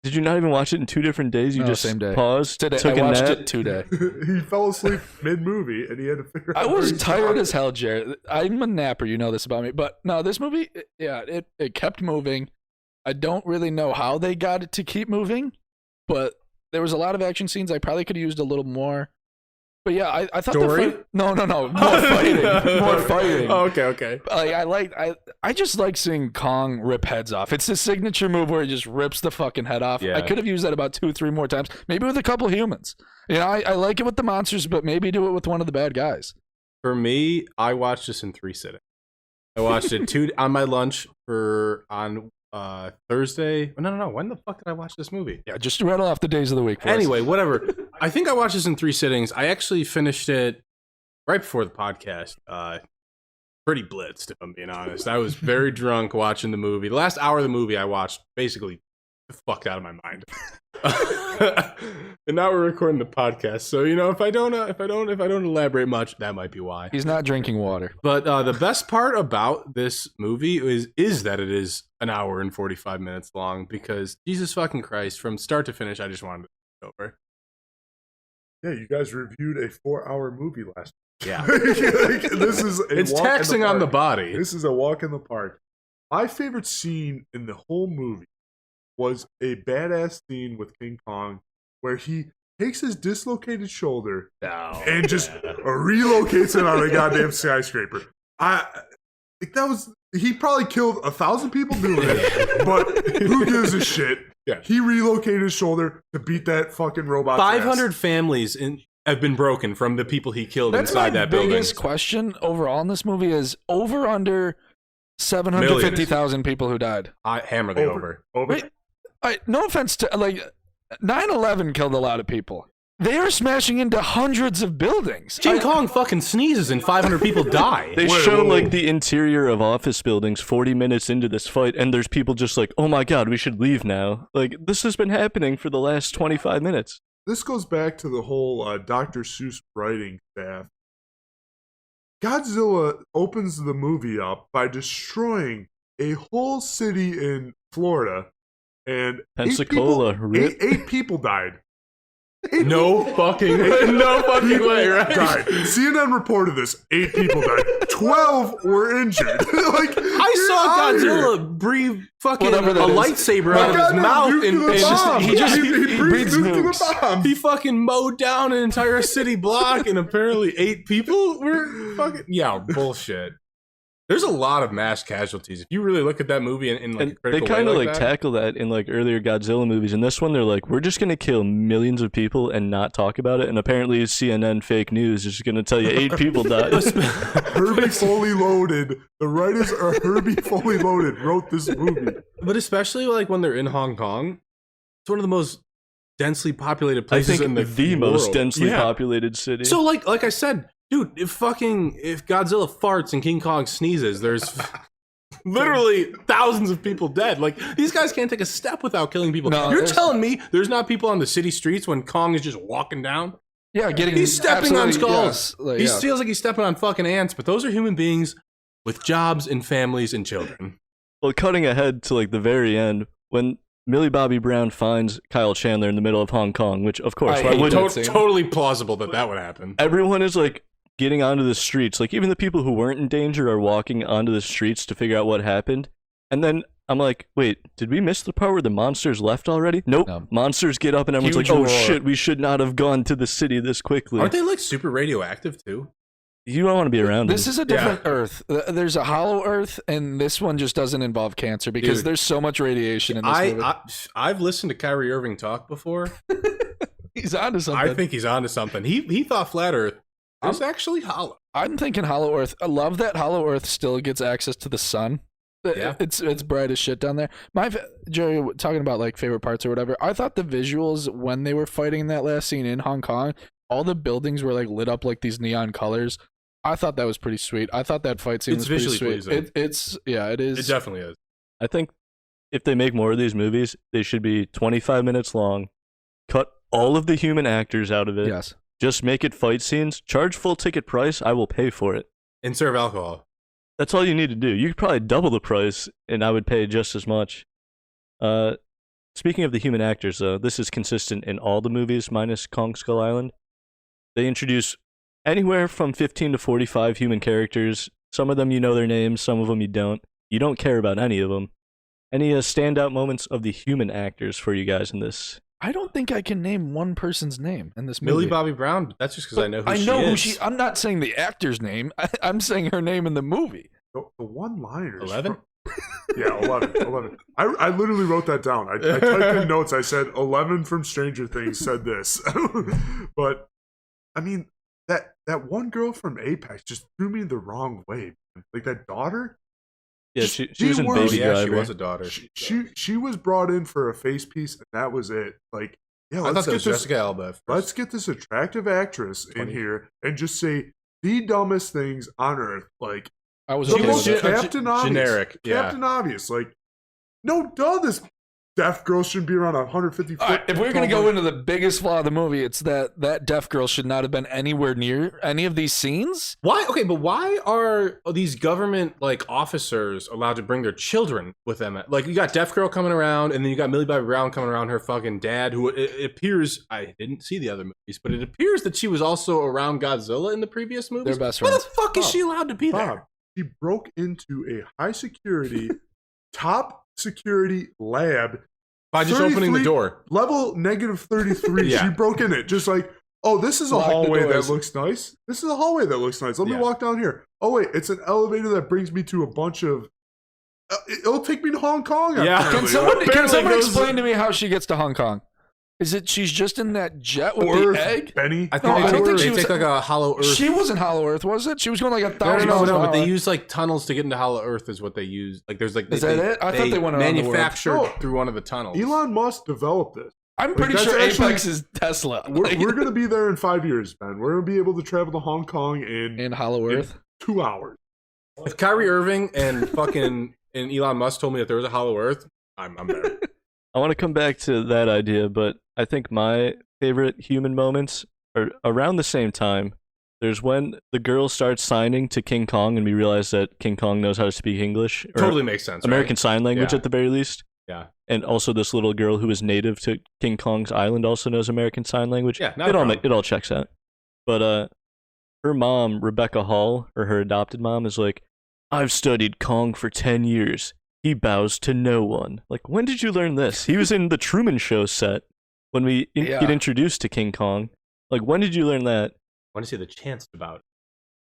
Did you not even watch it in 2 different days? You No, just same day. paused, Today, took I a watched nap? it today. He fell asleep mid-movie, and he had to figure out. I where was he tired started. as hell, Jared. I'm a napper, you know this about me. But no, this movie, it kept moving. I don't really know how they got it to keep moving, but there was a lot of action scenes I probably could have used a little more. But yeah, I thought Story? the fight. No, more fighting, more fighting. Oh, okay. Like I just like seeing Kong rip heads off. It's his signature move where he just rips the fucking head off. Yeah. I could have used that about 2-3 more times, maybe with a couple humans. You know, I like it with the monsters, but maybe do it with one of the bad guys. For me, I watched this in 3 sittings. I watched it 2 on my lunch on Thursday. No. When the fuck did I watch this movie? Yeah, just rattle off the days of the week. For us. Anyway, whatever. I think I watched this in 3 sittings. I actually finished it right before the podcast. Pretty blitzed, if I'm being honest. I was very drunk watching the movie. The last hour of the movie I watched basically fucked out of my mind. And now we're recording the podcast. So, you know, if I don't elaborate much, that might be why. He's not drinking water. But the best part about this movie is that it is an hour and 45 minutes long, because Jesus fucking Christ, from start to finish, I just wanted to be over. Yeah, you guys reviewed a 4-hour movie last week. Yeah. This is It's taxing on the body. This is a walk in the park. My favorite scene in the whole movie was a badass scene with King Kong where he takes his dislocated shoulder and just relocates it on a goddamn skyscraper. He probably killed 1,000 people doing it, but who gives a shit? Yeah. He relocated his shoulder to beat that fucking robot. 500 families have been broken from the people he killed inside that building. My biggest question overall in this movie is over under 750,000 people who died. I hammer the over. Wait, no offense to 9/11 killed a lot of people. They are smashing into hundreds of buildings. King Kong fucking sneezes and 500 people die. They show like the interior of office buildings 40 minutes into this fight, and there's people just like, oh my god, we should leave now. Like, this has been happening for the last 25 minutes. This goes back to the whole Dr. Seuss writing staff. Godzilla opens the movie up by destroying a whole city in Florida, and Pensacola, eight people died. No fucking way, right? Died. CNN reported this. 8 people died. 12 were injured. I saw Godzilla breathe fucking a lightsaber out of his mouth, and he breathes nuclear bombs. He fucking mowed down an entire city block, and apparently 8 people were fucking bullshit. There's a lot of mass casualties. If you really look at that movie in like a critical they kind of way like tackle that in like earlier Godzilla movies. In this one, they're like, we're just gonna kill millions of people and not talk about it. And apparently, CNN fake news is just gonna tell you 8 people died. Herbie Fully Loaded. The writers are Herbie Fully Loaded wrote this movie. But especially like when they're in Hong Kong, it's one of the most densely populated places in the most world. densely populated city. So like I said, dude, if Godzilla farts and King Kong sneezes, there's literally thousands of people dead. Like, these guys can't take a step without killing people. No, You're there's- telling me there's not people on the city streets when Kong is just walking down? Yeah, He's stepping on absolutely- skulls. yes, like, He yeah. feels like he's stepping on fucking ants, but those are human beings with jobs and families and children. Well, cutting ahead to like the very end, when Millie Bobby Brown finds Kyle Chandler in the middle of Hong Kong, which of course, I why hate wouldn't that scene. Totally plausible that would happen. everyone is like getting onto the streets. Like even the people who weren't in danger are walking onto the streets to figure out what happened. And then I'm like, wait, did we miss the part where the monsters left already? Nope. No. Monsters get up and everyone's Huge like, oh roar. shit, we should not have gone to the city this quickly. Aren't they like super radioactive too? You don't want to be around This them. is a different Earth. There's a hollow Earth, and this one just doesn't involve cancer because Dude. there's so much radiation in this movie. I've listened to Kyrie Irving talk before. He's onto something. I think he's onto something. He thought flat Earth was actually hollow. I'm thinking Hollow Earth. I love that Hollow Earth still gets access to the sun. Yeah. It's bright as shit down there. Jerry, talking about like favorite parts or whatever, I thought the visuals when they were fighting that last scene in Hong Kong, all the buildings were like lit up like these neon colors. I thought that was pretty sweet. I thought that fight scene It's was pretty visually sweet. pleasing. It is. It definitely is. I think if they make more of these movies, they should be 25 minutes long. Cut all of the human actors out of it. Yes. Just make it fight scenes. Charge full ticket price. I will pay for it. And serve alcohol. That's all you need to do. You could probably double the price, and I would pay just as much. Speaking of the human actors, though, this is consistent in all the movies minus Kong Skull Island. They introduce anywhere from 15 to 45 human characters. Some of them you know their names, some of them you don't. You don't care about any of them. Any standout moments of the human actors for you guys in this? I don't think I can name one person's name in this movie. Millie Bobby Brown. That's just because I know who she is. who she. I'm not saying the actor's name. I'm saying her name in the movie. The one-liners. 11? Yeah, 11. I literally wrote that down. I typed in notes. I said 11 from Stranger Things said this. But, I mean, that one girl from Apex just threw me the wrong way. Like, that daughter? Yeah, Just she was in the Baby worst. Yeah, she Driver. was a daughter. She was brought in for a face piece, and that was it. Like, yeah, I thought let's that get was this. Jessica Alba. Let's get this attractive actress in Funny. here and just say the dumbest things on earth. Like, I was the okay most with that. Captain Obvious. generic, yeah. Captain Obvious. Like, no, duh, this deaf girl shouldn't be around 150 foot. All right, if we're gonna tall go into the biggest flaw of the movie, it's that deaf girl should not have been anywhere near any of these scenes. Why? Okay, but why are these government like officers allowed to bring their children with them? Like, you got Deaf Girl coming around, and then you got Millie Bobby Brown coming around, her fucking dad, who it appears I didn't see the other movies, but it appears that she was also around Godzilla in the previous movies. They're best Why the friends. fuck is she allowed to be Bob, there? she broke into a high security, top security lab By just opening the 33 door. level -33. Yeah. She broke in it, just like, oh, this is a Lock the hallway that doors. looks nice. This is a hallway that looks nice. Let me Yeah. walk down here. Oh wait, it's an elevator that brings me to a bunch of. It'll take me to Hong Kong. Yeah. apparently. Can someone Apparently those- explain to me how she gets to Hong Kong? Is it she's just in that jet with Or the egg? Benny. I No, I don't think they she was- take like a hollow Earth. She wasn't Hollow Earth, was it? She was going like No, 1,000 miles but an they hour. use like tunnels to get into Hollow Earth is what they use. Like there's like Is that it? I thought they went around the world. manufactured No. through one of the tunnels. Elon Musk developed this. I'm pretty that's sure actually- Apex is Tesla. We're going to be there in 5 years, man. We're going to be able to travel to Hong Kong in in Hollow Earth. 2 hours. If Kyrie Irving and fucking and Elon Musk told me that there was a Hollow Earth, I'm there. I want to come back to that idea, but I think my favorite human moments are around the same time. There's when the girl starts signing to King Kong and we realize that King Kong knows how to speak English. Or Totally makes sense. American right? Sign Language Yeah. at the very least. Yeah. And also this little girl who is native to King Kong's island also knows American Sign Language. Yeah, not a problem. It all checks out. But her mom, Rebecca Hall, or her adopted mom, is like, I've studied Kong for 10 years. He bows to no one. Like, when did you learn this? He was in the Truman Show set when we Yeah. get introduced to King Kong. Like, when did you learn that? I want to see the chance about it.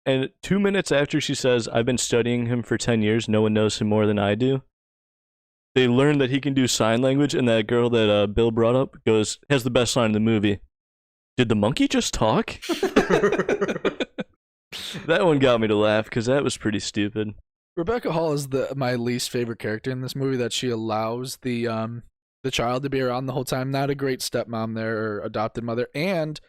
And 2 minutes after she says, I've been studying him for 10 years, no one knows him more than I do, they learn that he can do sign language, and that girl that Bill brought up has the best line in the movie. Did the monkey just talk? That one got me to laugh, because that was pretty stupid. Rebecca Hall is my least favorite character in this movie. That she allows the child to be around the whole time. Not a great stepmom there or adopted mother, and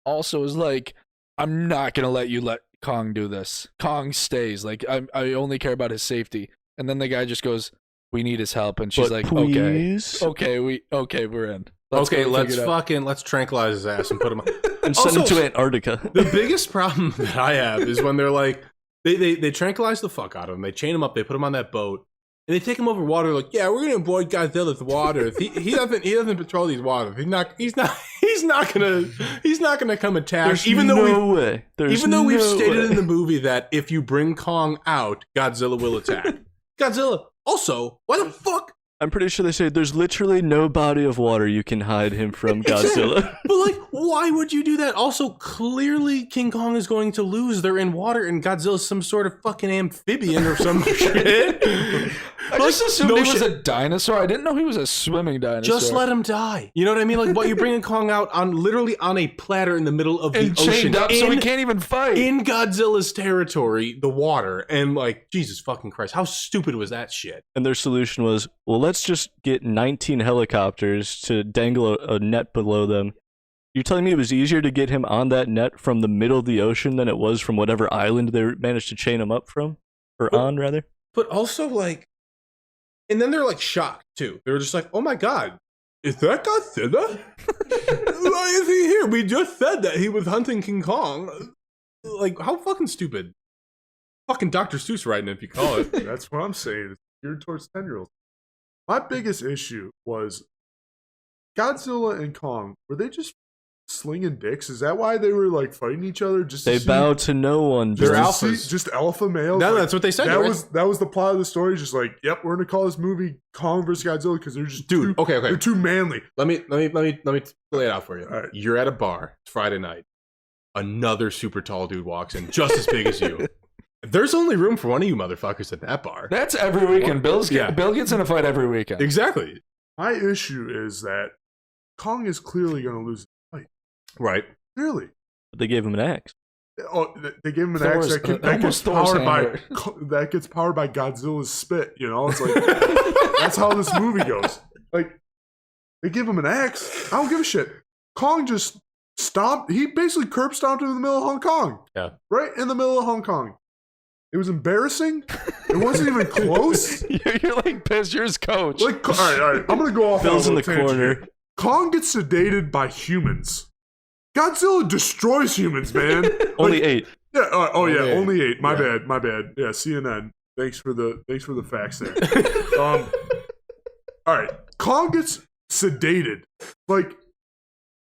also is like, I'm not gonna let you let Kong do this. Kong stays. Like I only care about his safety. And then the guy just goes, "We need his help," and she's But like, please? "Okay, we're in." Let's go let's tranquilize his ass and put him on. And send him Also, to Antarctica. The biggest problem that I have is when they're like, they tranquilize the fuck out of him. They chain him up. They put him on that boat, and they take him over water. Like, yeah, we're gonna avoid Godzilla's water. He doesn't patrol these waters. He's not gonna come attack. There's even no though way. we've stated way. in the movie that if you bring Kong out, Godzilla will attack. Godzilla. Also, why the fuck? I'm pretty sure they say there's literally no body of water you can hide him from Godzilla. But like, why would you do that? Also, clearly King Kong is going to lose. They're in water, and Godzilla's some sort of fucking amphibian or some shit. I just assumed he was a dinosaur. I didn't know he was a swimming dinosaur. Just let him die. You know what I mean? Like, what, you're bringing Kong out literally on a platter in the middle of the and ocean, chained up so he can't even fight in Godzilla's territory, the water, and like, Jesus fucking Christ, how stupid was that shit? And their solution was, well, let's just get 19 helicopters to dangle a net below them. You're telling me it was easier to get him on that net from the middle of the ocean than it was from whatever island they managed to chain him up from? Or on, rather? But also, like, and then they're like shocked too. They're just like, "Oh my god, is that Godzilla? Why is he here? We just said that he was hunting King Kong." Like, how fucking stupid? Fucking Dr. Seuss writing, if you call it. That's what I'm saying. It's geared towards 10-year-olds. My biggest issue was Godzilla and Kong. Were they just slinging dicks? Is that why they were like fighting each other? Just They bow to no one. Just They're to alphas. see- just alpha males. No, Like, that's what they said. that right? was the plot of the story. Just like, yep, we're gonna call this movie Kong versus Godzilla because they're just Dude, too, okay. they're too manly. Let me lay it out for you. All right. You're at a bar. It's Friday night. Another super tall dude walks in, just as big as you. There's only room for one of you motherfuckers at that bar. That's every weekend. Bill Yeah. gets in a fight every weekend. Exactly. My issue is that Kong is clearly gonna lose the fight. Right. Clearly. They gave him an axe. Oh, they gave him an Thor's- axe that almost gets powered by Godzilla's spit. You know, it's like that's how this movie goes. Like they give him an axe. I don't give a shit. Kong just stomped. He basically curb stomped him in the middle of Hong Kong. Yeah. Right in the middle of Hong Kong. It was embarrassing. It wasn't even close. You're like pissed. You're his coach. Like, all right. I'm gonna go off. Bill's on a in the little tangent corner. here. Kong gets sedated by humans. Godzilla destroys humans, man. Only Like, 8. Yeah. Only eight. Only 8. My Yeah. bad. Yeah. CNN. Thanks for the facts there. All right. Kong gets sedated. Like,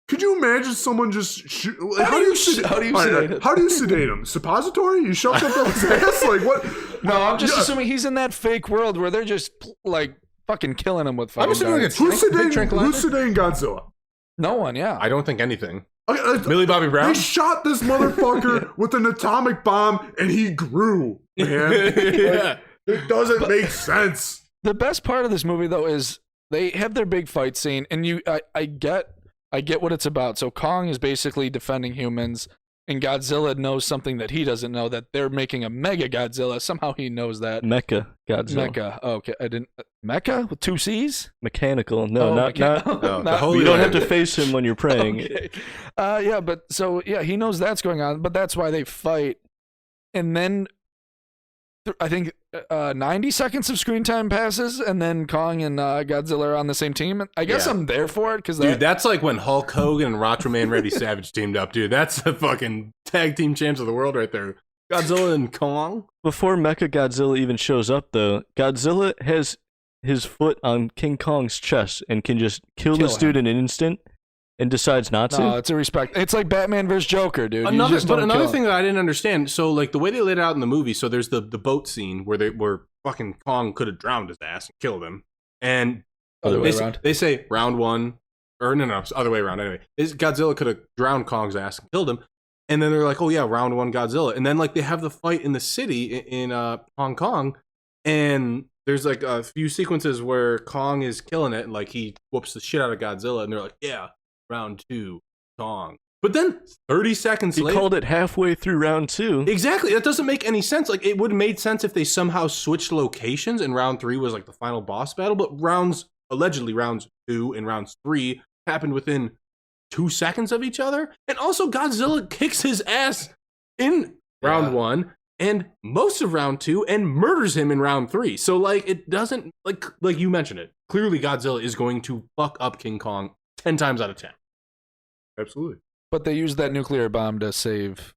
could you imagine someone just shoot? Like, How do you sedate him? How do you sedate him? Suppository? You shove something up his ass? Like what? No, I'm just Yeah. assuming he's in that fake world where they're just like fucking killing him with fucking assuming darts. Who's sedating tranquilizer? Godzilla? No one, yeah. I don't think anything. Okay, Millie Bobby Brown? They shot this motherfucker with an atomic bomb and he grew, man. Yeah. It doesn't make sense. The best part of this movie though is they have their big fight scene, and I get what it's about. So Kong is basically defending humans, and Godzilla knows something that he doesn't know, that they're making a Mega Godzilla. Somehow he knows that. Mecha Godzilla. Mecha. Oh, okay, I didn't. Mecha with 2 C's? Mechanical. No, Oh, not. mecha- No, the not- Holy You don't have Land. to face him when you're praying. Okay. Yeah, but so yeah, he knows that's going on, but that's why they fight. And then I think 90 seconds of screen time passes, and then Kong and Godzilla are on the same team. I guess Yeah. I'm there for it because Dude, that's like when Hulk Hogan and Macho Man Randy Savage teamed up, dude. That's the fucking tag team champs of the world right there. Godzilla and Kong. Before Mecha Godzilla even shows up, though, Godzilla has his foot on King Kong's chest and can just kill this him. dude in an instant and decides not to. No, it's a respect. It's like Batman versus Joker, dude. You just don't Another kill thing him. that I didn't understand. So, like the way they laid it out in the movie. So there's the boat scene where fucking Kong could have drowned his ass and killed him. And Other way they, around. they say round one, or no, it's the other way around. Anyway, Godzilla could have drowned Kong's ass and killed him. And then they're like, oh yeah, round one Godzilla. And then like they have the fight in the city in Hong Kong, and there's like a few sequences where Kong is killing it, and like he whoops the shit out of Godzilla, and they're like, yeah, round 2, Kong. But then 30 seconds He later, called it halfway through round 2. exactly. That doesn't make any sense. Like it would have made sense if they somehow switched locations, and round 3 was like the final boss battle. But allegedly rounds 2 and rounds 3 happened within 2 seconds of each other. And also Godzilla kicks his ass in round 1. and most of round 2 and murders him in round 3. So like it doesn't like you mentioned it. Clearly Godzilla is going to fuck up King Kong 10 times out of 10. Absolutely. But they used that nuclear bomb to save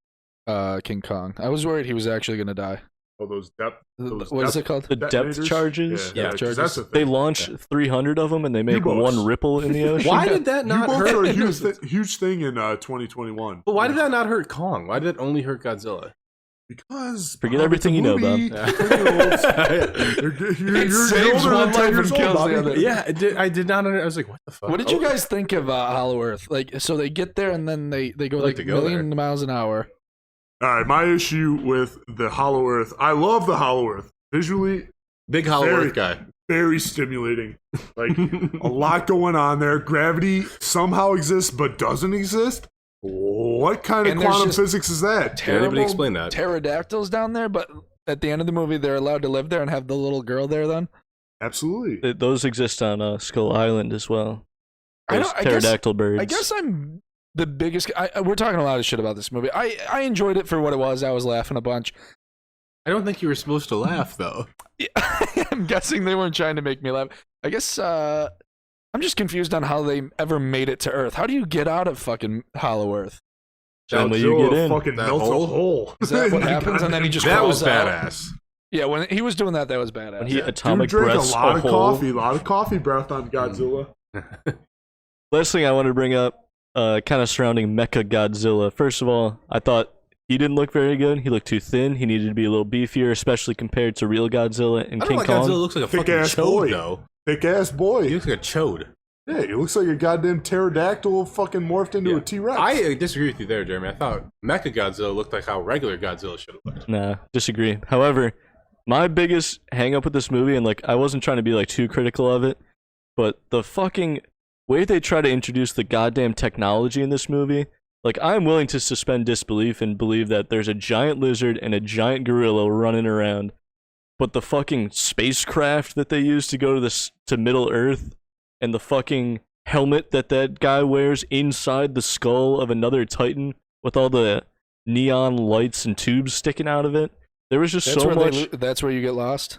King Kong. I was worried he was actually going to die. Oh, those depth. What is it called? The depth detonators? charges. Yeah, 'cause charges. That's the thing. They launch 300 of them and they make U-boats. one ripple in the ocean. Why did that not U-boats are a hurt? huge thing in 2021. But why did that not hurt Kong? Why did it only hurt Godzilla? Because Forget everything you know, Bob. You're saves older one than 10 life and years old, kills the Bobby. other. Yeah, I did not. I was like, what the fuck? What did you guys think of Hollow Earth? Like, so they get there and then they go Like like to a go million miles an hour. All right, my issue with the Hollow Earth. I love the Hollow Earth. Visually, Big Hollow Very- Earth guy. very stimulating. Like a lot going on there. Gravity somehow exists but doesn't exist. What kind of And there's quantum just physics is that? Can anybody explain that? Pterodactyls down there, but at the end of the movie, they're allowed to live there and have the little girl there. Then Absolutely. Those exist on Skull Island as well. I Those don't- I guess- pterodactyl birds. I guess I'm the biggest. We're talking a lot of shit about this movie. I enjoyed it for what it was. I was laughing a bunch. I don't think you were supposed to laugh though. Yeah, I'm guessing they weren't trying to make me laugh. I guess I'm just confused on how they ever made it to Earth. How do you get out of fucking Hollow Earth? Then when you Godzilla get in, fucking that melts hole? a hole. Is that what happens? And then he just That was crawls out? badass. Yeah, when he was doing that, that was badass. when he Dude atomic drank a breaths lot a of hole. coffee. A lot of coffee breath on Godzilla. Last thing I want to bring up, kind of surrounding Mecha Godzilla. First of all, I thought he didn't look very good. He looked too thin. He needed to be a little beefier, especially compared to real Godzilla and I don't King know why Kong. Godzilla looks like a Thick fucking ass chode boy. though. Thick ass He boy. looks like a chode. Yeah, he looks like a goddamn pterodactyl fucking morphed into Yeah. a T-Rex. I disagree with you there, Jeremy. I thought Mecha Godzilla looked like how regular Godzilla should have looked. Nah, disagree. However, my biggest hang up with this movie, and like I wasn't trying to be like too critical of it, but the fucking way they try to introduce the goddamn technology in this movie, like I'm willing to suspend disbelief and believe that there's a giant lizard and a giant gorilla running around, but the fucking spacecraft that they use to go to Middle Earth and the fucking helmet that guy wears inside the skull of another Titan with all the neon lights and tubes sticking out of it. There was just so much. That's where you get lost.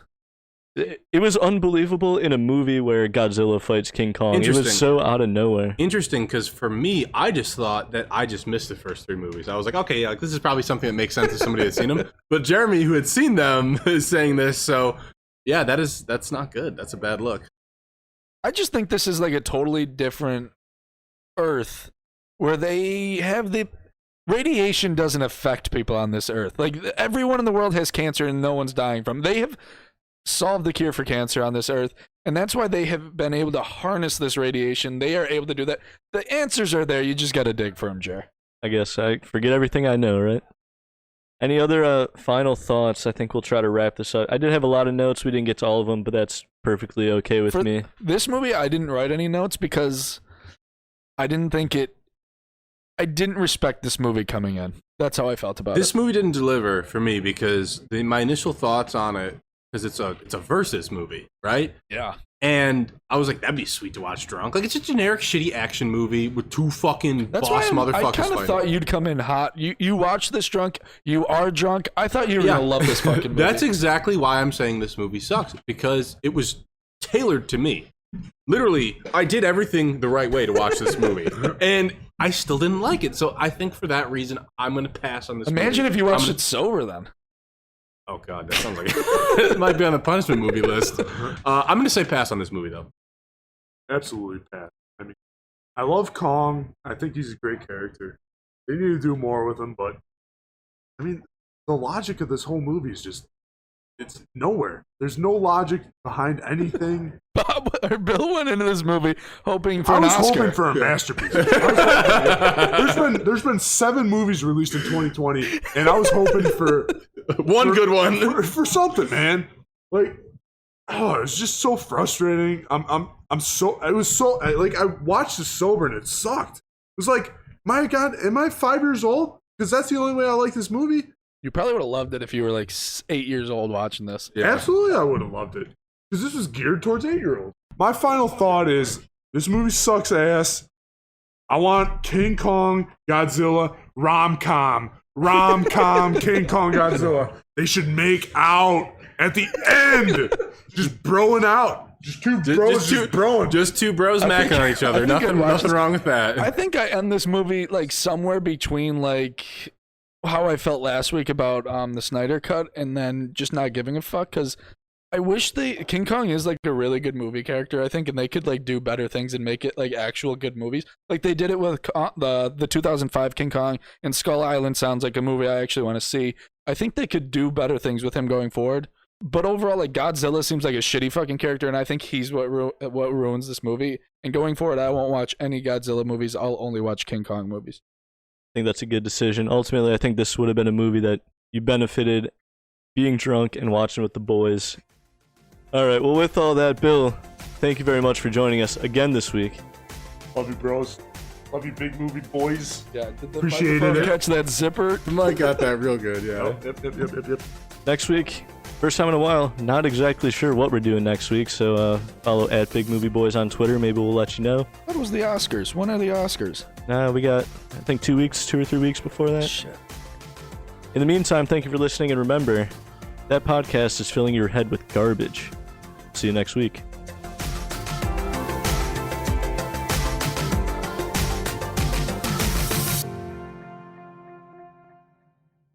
It was unbelievable in a movie where Godzilla fights King Kong. It Interesting. was so out of nowhere. Interesting, because for me, I just thought that I just missed the first 3 movies. I was like, okay, yeah, like, this is probably something that makes sense to somebody that's seen them. But Jeremy, who had seen them, is saying this. So, yeah, that's not good. That's a bad look. I just think this is like a totally different Earth where they have the radiation doesn't affect people on this Earth. Like everyone in the world has cancer and no one's dying from. They have solved the cure for cancer on this Earth, and that's why they have been able to harness this radiation. They are able to do that. The answers are there. You just got to dig for them, Jer. I guess I forget everything I know, right? Any other final thoughts? I think we'll try to wrap this up. I did have a lot of notes. We didn't get to all of them, but that's perfectly okay with For me. this movie, I didn't write any notes because I didn't think it. I didn't respect this movie coming in. That's how I felt about This it. movie didn't deliver for me because my initial thoughts on it, because it's a versus movie, right? Yeah. And I was like, that'd be sweet to watch drunk. Like, it's a generic shitty action movie with 2 fucking That's boss why motherfuckers I kind of fighting. thought you'd come in hot. You watch this drunk. You are drunk. I thought you were Yeah. gonna love this fucking movie. That's exactly why I'm saying this movie sucks, because it was tailored to me. Literally, I did everything the right way to watch this movie, and I still didn't like it. So I think for that reason, I'm going to pass on this Imagine movie. if you watched I'm- it sober then. Oh, God, that sounds like it might be on the punishment movie list. I'm going to say pass on this movie, though. Absolutely, Pat. I mean, I love Kong. I think he's a great character. They need to do more with him, but I mean, the logic of this whole movie is just—it's nowhere. There's no logic behind anything. Bob or Bill went into this movie hoping for I an was Oscar. hoping for a masterpiece. There's been 7 movies released in 2020, and I was hoping for One good one. for something, man. Like, oh, it's just so frustrating. I'm so. It was so like I watched this sober and it sucked. It was like, my God, am I 5 years old? Because that's the only way I like this movie. You probably would have loved it if you were like 8 years old watching this. Yeah. Absolutely, I would have loved it. Because this was geared towards 8-year-olds. My final thought is this movie sucks ass. I want King Kong, Godzilla, rom-com, King Kong, Godzilla. They should make out at the end. Just broing out. Just two bros just broing. Just two bros macking on each other. Nothing wrong with that. I think I end this movie like somewhere between like how I felt last week about the Snyder Cut and then just not giving a fuck, because I wish King Kong is like a really good movie character, I think, and they could like do better things and make it like actual good movies. Like they did it with the 2005 King Kong, and Skull Island sounds like a movie I actually want to see. I think they could do better things with him going forward. But overall, like Godzilla seems like a shitty fucking character, and I think he's what ruins this movie. And going forward, I won't watch any Godzilla movies. I'll only watch King Kong movies. I think that's a good decision. Ultimately, I think this would have been a movie that you benefited being drunk and watching with the boys. All right, well, with all that, Bill, thank you very much for joining us again this week. Love you, bros. Love you, big movie boys. Yeah, did the Appreciate microphone it. catch that zipper? Mike got that real good, yeah. Yep. Next week, first time in a while, not exactly sure what we're doing next week, so follow at Big Movie Boys on Twitter. Maybe we'll let you know. What was the Oscars? When are the Oscars? We got, I think, 2 or 3 weeks before that. Shit. In the meantime, thank you for listening, and remember, that podcast is filling your head with garbage. See you next week.